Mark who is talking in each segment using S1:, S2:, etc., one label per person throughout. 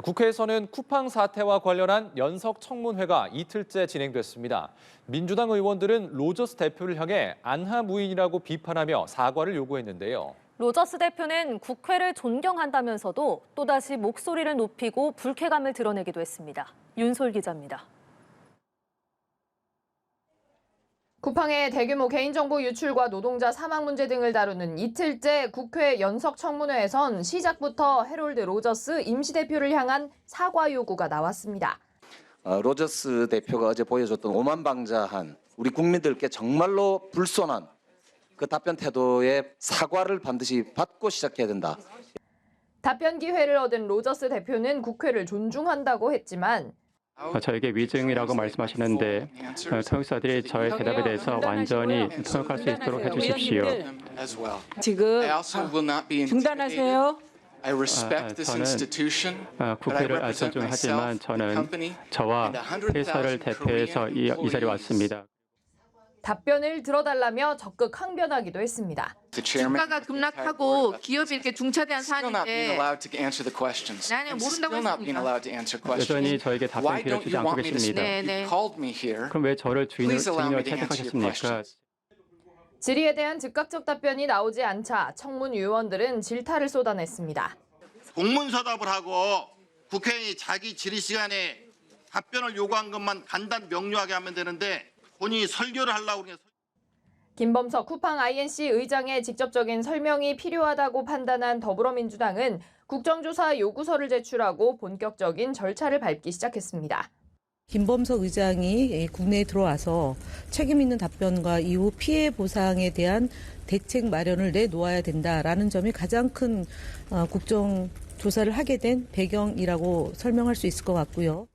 S1: 국회에서는 쿠팡 사태와 관련한 연석 청문회가 이틀째 진행됐습니다. 민주당 의원들은 로저스 대표를 향해 안하무인이라고 비판하며 사과를 요구했는데요.
S2: 로저스 대표는 국회를 존경한다면서도 또다시 목소리를 높이고 불쾌감을 드러내기도 했습니다. 윤솔 기자입니다.
S3: 쿠팡의 대규모 개인정보 유출과 노동자 사망 문제 등을 다루는 이틀째 국회 연석 청문회에선 시작부터 해롤드 로저스 임시대표를 향한 사과 요구가 나왔습니다.
S4: 로저스 대표가 어제 보여줬던 오만방자한 우리 국민들께 정말로 불손한 그 답변 태도에 사과를 반드시 받고 시작해야 된다.
S3: 답변 기회를 얻은 로저스 대표는 국회를 존중한다고 했지만
S5: 저에게 위증이라고 말씀하시는데 통역사들이 저의 대답에 대해서 완전히 통역할 수 있도록 해주십시오.
S6: 지금 중단하세요.
S5: 저는 국회를 존중하지만 저는 저와 회사를 대표해서 이 자리에 왔습니다.
S3: 답변을 들어달라며 적극 항변하기도 했습니다.
S6: 주가가 급락하고 기업이 이렇게 중차대한 사안인데 나는 모른다고 했습니다.
S5: 여전히 저에게 답변 기회를 주지 않고 계십니다. 그럼 왜 저를 주인으로 채택하셨습니까?
S3: 질의에 대한 즉각적 답변이 나오지 않자 청문위원들은 질타를 쏟아냈습니다.
S7: 공문서답을 하고 국회의원이 자기 질의 시간에 답변을 요구한 것만 간단 명료하게 하면 되는데 본인이 설교를 하려고 그러는
S3: 김범석 쿠팡 INC 의장의 직접적인 설명이 필요하다고 판단한 더불어민주당은 국정조사 요구서를 제출하고 본격적인 절차를 밟기 시작했습니다.
S8: 김범석 의장이 국내에 들어와서 책임 있는 답변과 이후 피해 보상에 대한 대책 마련을 내놓아야 된다라는 점이 가장 큰 국정조사를 하게 된 배경이라고 설명할 수 있을 것 같고요.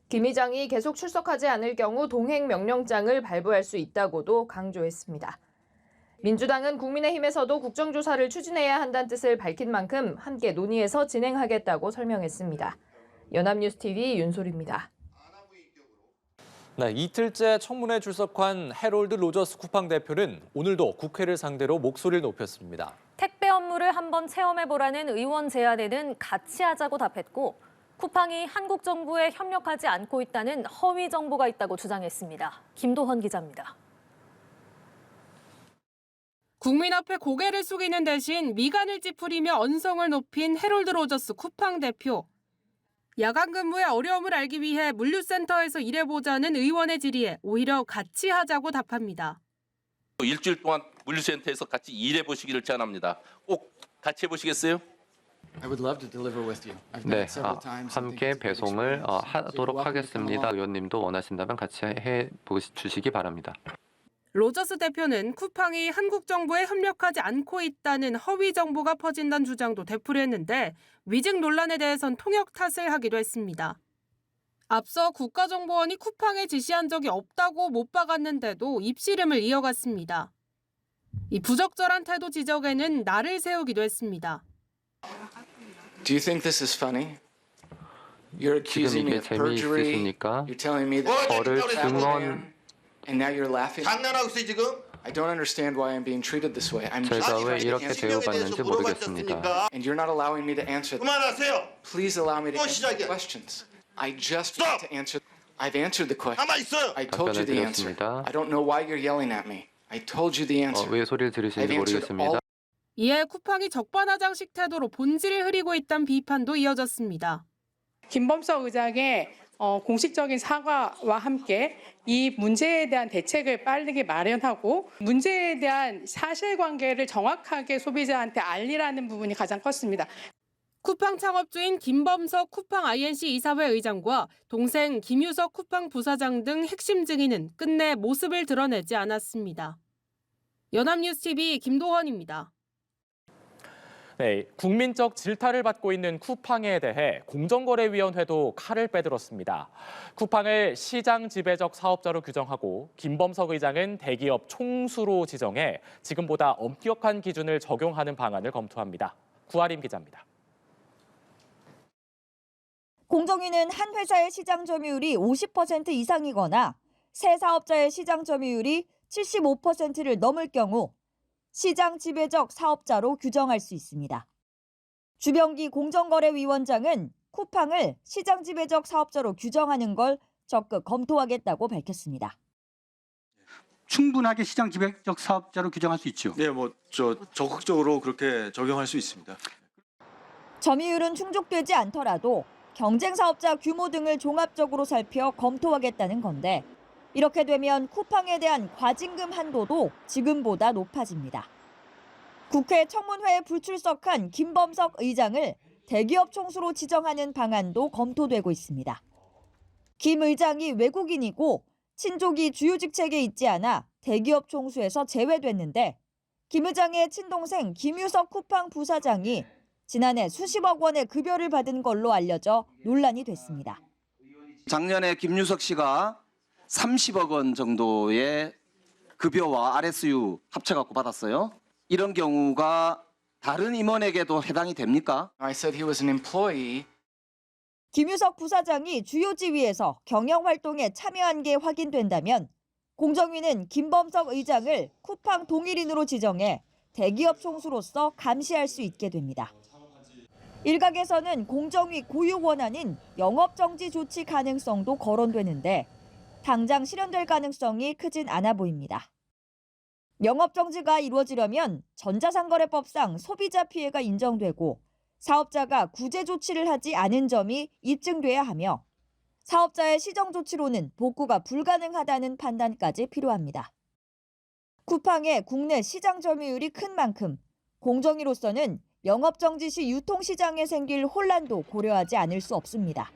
S3: 김 의장이 계속 출석하지 않을 경우 동행 명령장을 발부할 수 있다고도 강조했습니다. 민주당은 국민의힘에서도 국정조사를 추진해야 한다는 뜻을 밝힌 만큼 함께 논의해서 진행하겠다고 설명했습니다. 연합뉴스TV 윤솔입니다.
S1: 네, 이틀째 청문회 출석한 해롤드 로저스 쿠팡 대표는 오늘도 국회를 상대로 목소리를 높였습니다.
S2: 택배 업무를 한번 체험해보라는 의원 제안에는 같이 하자고 답했고 쿠팡이 한국 정부에 협력하지 않고 있다는 허위 정보가 있다고 주장했습니다. 김도헌 기자입니다.
S9: 국민 앞에 고개를 숙이는 대신 미간을 찌푸리며 언성을 높인 해롤드 로저스 쿠팡 대표. 야간 근무의 어려움을 알기 위해 물류센터에서 일해보자는 의원의 질의에 오히려 같이 하자고 답합니다.
S10: 일주일 동안 물류센터에서 같이 일해보시기를 제안합니다. 꼭 같이 해보시겠어요?
S11: 네, 함께 배송을 하도록 하겠습니다. 의원님도 원하신다면 같이 해주시기 바랍니다.
S9: 로저스 대표는 쿠팡이 한국 정부에 협력하지 않고 있다는 허위 정보가 퍼진다는 주장도 되풀이했는데 위증 논란에 대해선 통역 탓을 하기도 했습니다. 앞서 국가정보원이 쿠팡에 지시한 적이 없다고 못 박았는데도 입씨름을 이어갔습니다. 이 부적절한 태도 지적에는 날을 세우기도 했습니다.
S12: Do you think this is funny? You're accusing me of perjury. You're telling me that
S1: 저를
S12: 증언 and now you're laughing. 장난하고 있어요 지금? I don't understand why I'm being treated this way. I'm
S11: 제가 왜 이렇게 대우받는지 모르겠습니다.
S12: And you're not allowing me to answer.
S7: 그만하세요.
S12: Please allow me to answer the questions. I just want to answer. I've answered the question.
S7: 가만 있어요.
S12: I told you the answer. I don't know why you're yelling at me. I told you the answer.
S11: 왜 소리를 들으시는지 모르겠습니다.
S9: 이에 쿠팡이 적반하장식 태도로 본질을 흐리고 있다는 비판도 이어졌습니다.
S13: 김범석 의장의 공식적인 사과와 함께 이 문제에 대한 대책을 빠르게 마련하고 문제에 대한 사실관계를 정확하게 소비자한테 알리라는 부분이 가장 컸습니다.
S9: 쿠팡 창업주인 김범석 쿠팡 INC 이사회 의장과 동생 김유석 쿠팡 부사장 등 핵심 증인은 끝내 모습을 드러내지 않았습니다. 연합뉴스TV 김도헌입니다.
S14: 네, 국민적 질타를 받고 있는 쿠팡에 대해 공정거래위원회도 칼을 빼들었습니다. 쿠팡을 시장 지배적 사업자로 규정하고 김범석 의장은 대기업 총수로 지정해 지금보다 엄격한 기준을 적용하는 방안을 검토합니다. 구아림 기자입니다.
S15: 공정위는 한 회사의 시장 점유율이 50% 이상이거나 새 사업자의 시장 점유율이 75%를 넘을 경우 시장 지배적 사업자로 규정할 수 있습니다. 주병기 공정거래위원장은 쿠팡을 시장 지배적 사업자로 규정하는 걸 적극 검토하겠다고 밝혔습니다.
S16: 충분하게 시장 지배적 사업자로 규정할 수 있죠.
S17: 네, 적극적으로 그렇게 적용할 수 있습니다.
S15: 점유율은 충족되지 않더라도 경쟁 사업자 규모 등을 종합적으로 살펴 검토하겠다는 건데 이렇게 되면 쿠팡에 대한 과징금 한도도 지금보다 높아집니다. 국회 청문회에 불출석한 김범석 의장을 대기업 총수로 지정하는 방안도 검토되고 있습니다. 김 의장이 외국인이고 친족이 주요 직책에 있지 않아 대기업 총수에서 제외됐는데 김 의장의 친동생 김유석 쿠팡 부사장이 지난해 수십억 원의 급여를 받은 걸로 알려져 논란이 됐습니다.
S4: 작년에 김유석 씨가 30억 원 정도의 급여와 RSU 합쳐갖고 받았어요. 이런 경우가 다른 임원에게도 해당이 됩니까?
S12: I said he was an employee.
S15: 김유석 부사장이 주요 지위에서 경영 활동에 참여한 게 확인된다면 공정위는 김범석 의장을 쿠팡 동일인으로 지정해 대기업 총수로서 감시할 수 있게 됩니다. 일각에서는 공정위 고유 권한인 영업정지 조치 가능성도 거론되는데 당장 실현될 가능성이 크진 않아 보입니다. 영업정지가 이루어지려면 전자상거래법상 소비자 피해가 인정되고 사업자가 구제 조치를 하지 않은 점이 입증돼야 하며 사업자의 시정 조치로는 복구가 불가능하다는 판단까지 필요합니다. 쿠팡의 국내 시장 점유율이 큰 만큼 공정위로서는 영업정지 시 유통시장에 생길 혼란도 고려하지 않을 수 없습니다.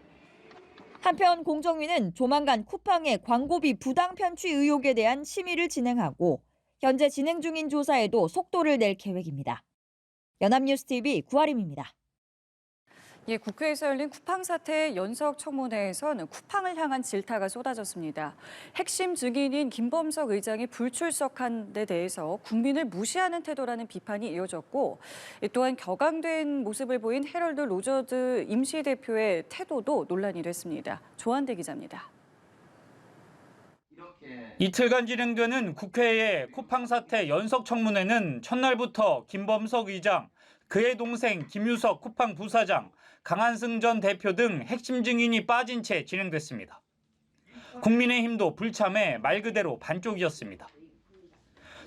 S15: 한편 공정위는 조만간 쿠팡의 광고비 부당 편취 의혹에 대한 심의를 진행하고 현재 진행 중인 조사에도 속도를 낼 계획입니다. 연합뉴스TV 구아림입니다.
S18: 국회에서 열린 쿠팡 사태 연석 청문회에서는 쿠팡을 향한 질타가 쏟아졌습니다. 핵심 증인인 김범석 의장이 불출석한 데 대해서 국민을 무시하는 태도라는 비판이 이어졌고 또한 격앙된 모습을 보인 헤럴드 로저스 임시대표의 태도도 논란이 됐습니다. 조한대 기자입니다.
S19: 이틀간 진행되는 국회의 쿠팡 사태 연석 청문회는 첫날부터 김범석 의장, 그의 동생 김유석 쿠팡 부사장, 강한승 전 대표 등 핵심 증인이 빠진 채 진행됐습니다. 국민의힘도 불참해 말 그대로 반쪽이었습니다.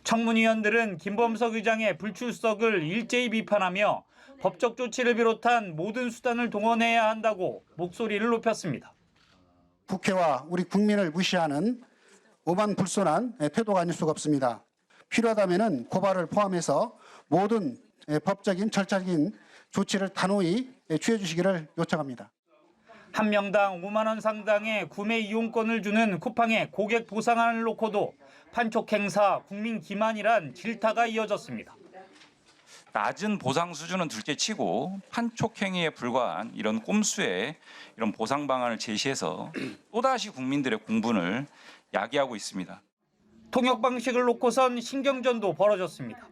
S19: 청문위원들은 김범석 의장의 불출석을 일제히 비판하며 법적 조치를 비롯한 모든 수단을 동원해야 한다고 목소리를 높였습니다.
S16: 국회와 우리 국민을 무시하는 오만불손한 태도가 아닐 수가 없습니다. 필요하다면 고발을 포함해서 모든 법적인 절차적인 조치를 단호히 취해 주시기를 요청합니다.
S19: 한 명당 5만 원 상당의 구매 이용권을 주는 쿠팡의 고객 보상안을 놓고도 판촉 행사, 국민 기만이란 질타가 이어졌습니다.
S20: 낮은 보상 수준은 둘째치고 판촉 행위에 불과한 이런 꼼수의 이런 보상 방안을 제시해서 또다시 국민들의 공분을 야기하고 있습니다.
S19: 통역 방식을 놓고선 신경전도 벌어졌습니다.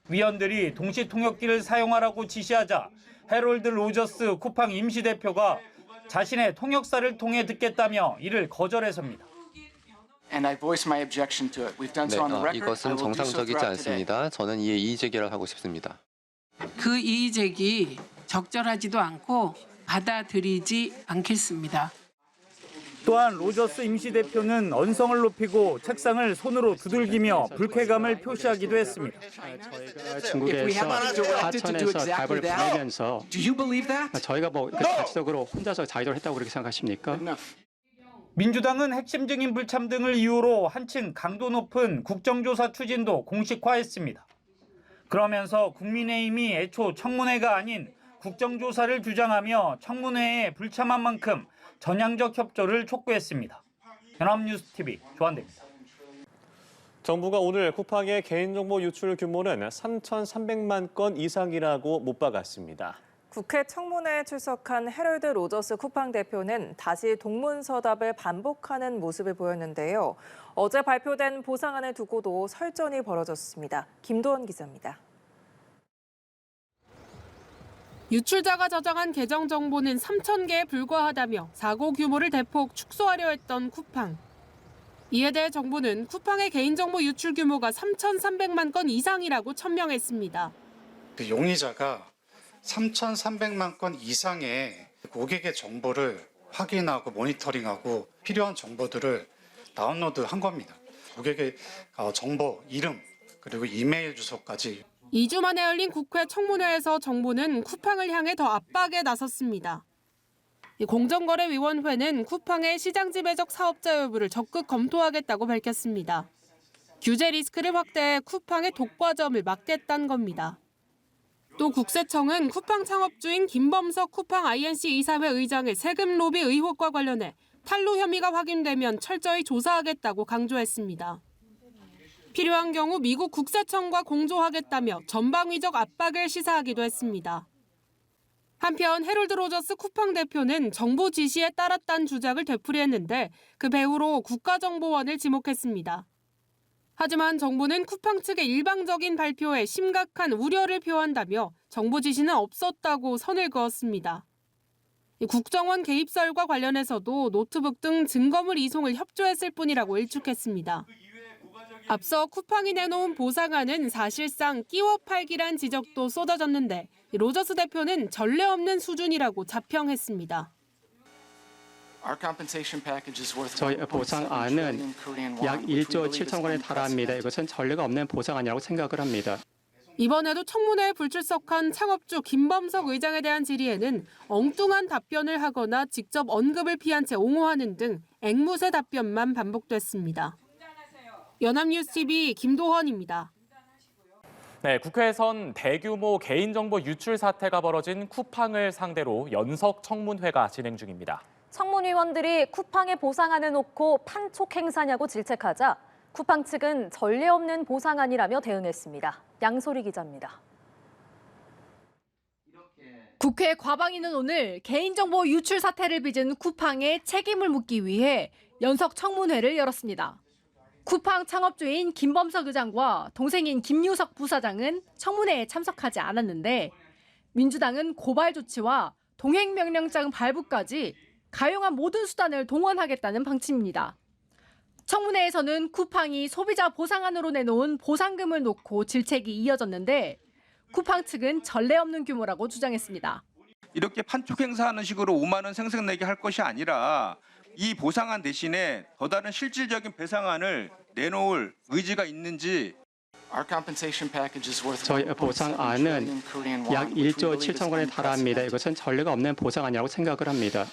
S19: 위원들이 동시 통역기를 사용하라고 지시하자 헤럴드 로저스 쿠팡 임시대표가 자신의 통역사를 통해 듣겠다며 이를 거절해섭니다.
S11: 이것은 정상적이지 않습니다. 저는 이에 이의 제기를 하고 싶습니다.
S21: 그 이의 제기 적절하지도 않고 받아들이지 않겠습니다.
S19: 또한 로저스 임시대표는 언성을 높이고 책상을 손으로 두들기며 불쾌감을 표시하기도 했습니다.
S5: 중국에서 하천에서 답을 보내면서 저희가 자체적으로 혼자서 자의를 했다고 그렇게 생각하십니까?
S19: 민주당은 핵심 증인 불참 등을 이유로 한층 강도 높은 국정조사 추진도 공식화했습니다. 그러면서 국민의힘이 애초 청문회가 아닌 국정조사를 주장하며 청문회에 불참한 만큼 전향적 협조를 촉구했습니다. 연합뉴스TV 조한대입니다.
S22: 정부가 오늘 쿠팡의 개인정보 유출 규모는 3,300만 건 이상이라고 못 박았습니다.
S23: 국회 청문회에 출석한 헤럴드 로저스 쿠팡 대표는 다시 동문서답을 반복하는 모습을 보였는데요. 어제 발표된 보상안을 두고도 설전이 벌어졌습니다. 김도원 기자입니다.
S9: 유출자가 저장한 계정 정보는 3,000개에 불과하다며 사고 규모를 대폭 축소하려 했던 쿠팡. 이에 대해 정부는 쿠팡의 개인정보 유출 규모가 3,300만 건 이상이라고 천명했습니다.
S24: 용의자가 3,300만 건 이상의
S3: 고객의 정보를 확인하고 모니터링하고 필요한 정보들을 다운로드한 겁니다. 고객의 정보, 이름, 그리고 이메일 주소까지.
S9: 2주 만에 열린 국회 청문회에서 정부는 쿠팡을 향해 더 압박에 나섰습니다. 공정거래위원회는 쿠팡의 시장 지배적 사업자 여부를 적극 검토하겠다고 밝혔습니다. 규제 리스크를 확대해 쿠팡의 독과점을 막겠다는 겁니다. 또 국세청은 쿠팡 창업주인 김범석 쿠팡 INC 이사회 의장의 세금 로비 의혹과 관련해 탈루 혐의가 확인되면 철저히 조사하겠다고 강조했습니다. 필요한 경우 미국 국세청과 공조하겠다며 전방위적 압박을 시사하기도 했습니다. 한편 헤럴드 로저스 쿠팡 대표는 정부 지시에 따랐다는 주장을 되풀이했는데 그 배후로 국가정보원을 지목했습니다. 하지만 정부는 쿠팡 측의 일방적인 발표에 심각한 우려를 표한다며 정부 지시는 없었다고 선을 그었습니다. 국정원 개입설과 관련해서도 노트북 등 증거물 이송을 협조했을 뿐이라고 일축했습니다. 앞서 쿠팡이 내놓은 보상안은 사실상 끼워 팔기란 지적도 쏟아졌는데 로저스 대표는 전례 없는 수준이라고 자평했습니다.
S5: 저희 보상안은 약 1조 7천 원에 달합니다. 이것은 전례가 없는 보상안이라고 생각을 합니다.
S9: 이번에도 청문회에 불출석한 창업주 김범석 의장에 대한 질의에는 엉뚱한 답변을 하거나 직접 언급을 피한 채 옹호하는 등 앵무새 답변만 반복됐습니다. 연합뉴스TV 김도헌입니다.
S14: 네, 국회에선 대규모 개인정보 유출 사태가 벌어진 쿠팡을 상대로 연석 청문회가 진행 중입니다.
S2: 청문위원들이 쿠팡의 보상안을 놓고 판촉 행사냐고 질책하자 쿠팡 측은 전례 없는 보상안이라며 대응했습니다. 양소리 기자입니다.
S6: 국회 과방위는 오늘 개인정보 유출 사태를 빚은 쿠팡의 책임을 묻기 위해 연석 청문회를 열었습니다. 쿠팡 창업주인 김범석 의장과 동생인 김유석 부사장은 청문회에 참석하지 않았는데 민주당은 고발 조치와 동행명령장 발부까지 가용한 모든 수단을 동원하겠다는 방침입니다. 청문회에서는 쿠팡이 소비자 보상안으로 내놓은 보상금을 놓고 질책이 이어졌는데 쿠팡 측은 전례 없는 규모라고 주장했습니다.
S8: 이렇게 판촉 행사하는 식으로 5만 원 생색내게 할 것이 아니라 이 보상안 대신에 더 다른 실질적인 배상안을 내놓을 의지가 있는지.
S5: 저희 보상안은 약 1조 7천 원에 달합니다. 이것은 전례가 없는 보상안이라고 생각을 합니다.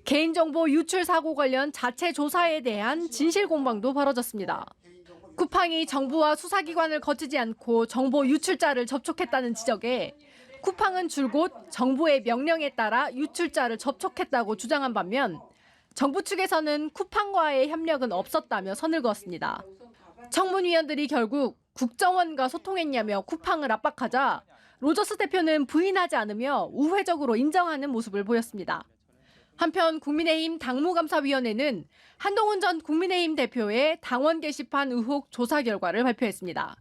S6: 개인정보 유출 사고 관련 자체 조사에 대한 진실 공방도 벌어졌습니다. 쿠팡이 정부와 수사기관을 거치지 않고 정보 유출자를 접촉했다는 지적에 쿠팡은 줄곧 정부의 명령에 따라 유출자를 접촉했다고 주장한 반면 정부 측에서는 쿠팡과의 협력은 없었다며 선을 그었습니다. 청문위원들이 결국 국정원과 소통했냐며 쿠팡을 압박하자 로저스 대표는 부인하지 않으며 우회적으로 인정하는 모습을 보였습니다. 한편 국민의힘 당무감사위원회는 한동훈 전 국민의힘 대표의 당원 게시판 의혹 조사 결과를 발표했습니다.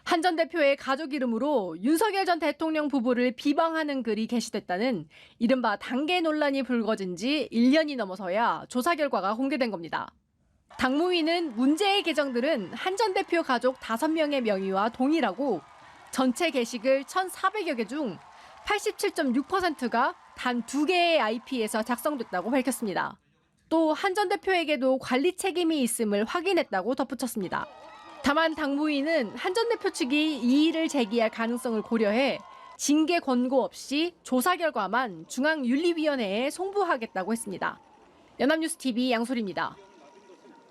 S6: 한 전 대표의 가족 이름으로 윤석열 전 대통령 부부를 비방하는 글이 게시됐다는 이른바 단계 논란이 불거진 지 1년이 넘어서야 조사 결과가 공개된 겁니다. 당무위는 문제의 계정들은 한 전 대표 가족 5명의 명의와 동일하고 전체 게시글 1,400여 개 중 87.6%가 단 2개의 IP에서 작성됐다고 밝혔습니다. 또 한 전 대표에게도 관리 책임이 있음을 확인했다고 덧붙였습니다. 다만 당무위는 한 전 대표 측이 이의를 제기할 가능성을 고려해 징계 권고 없이 조사 결과만 중앙윤리위원회에 송부하겠다고 했습니다. 연합뉴스TV 양소리입니다.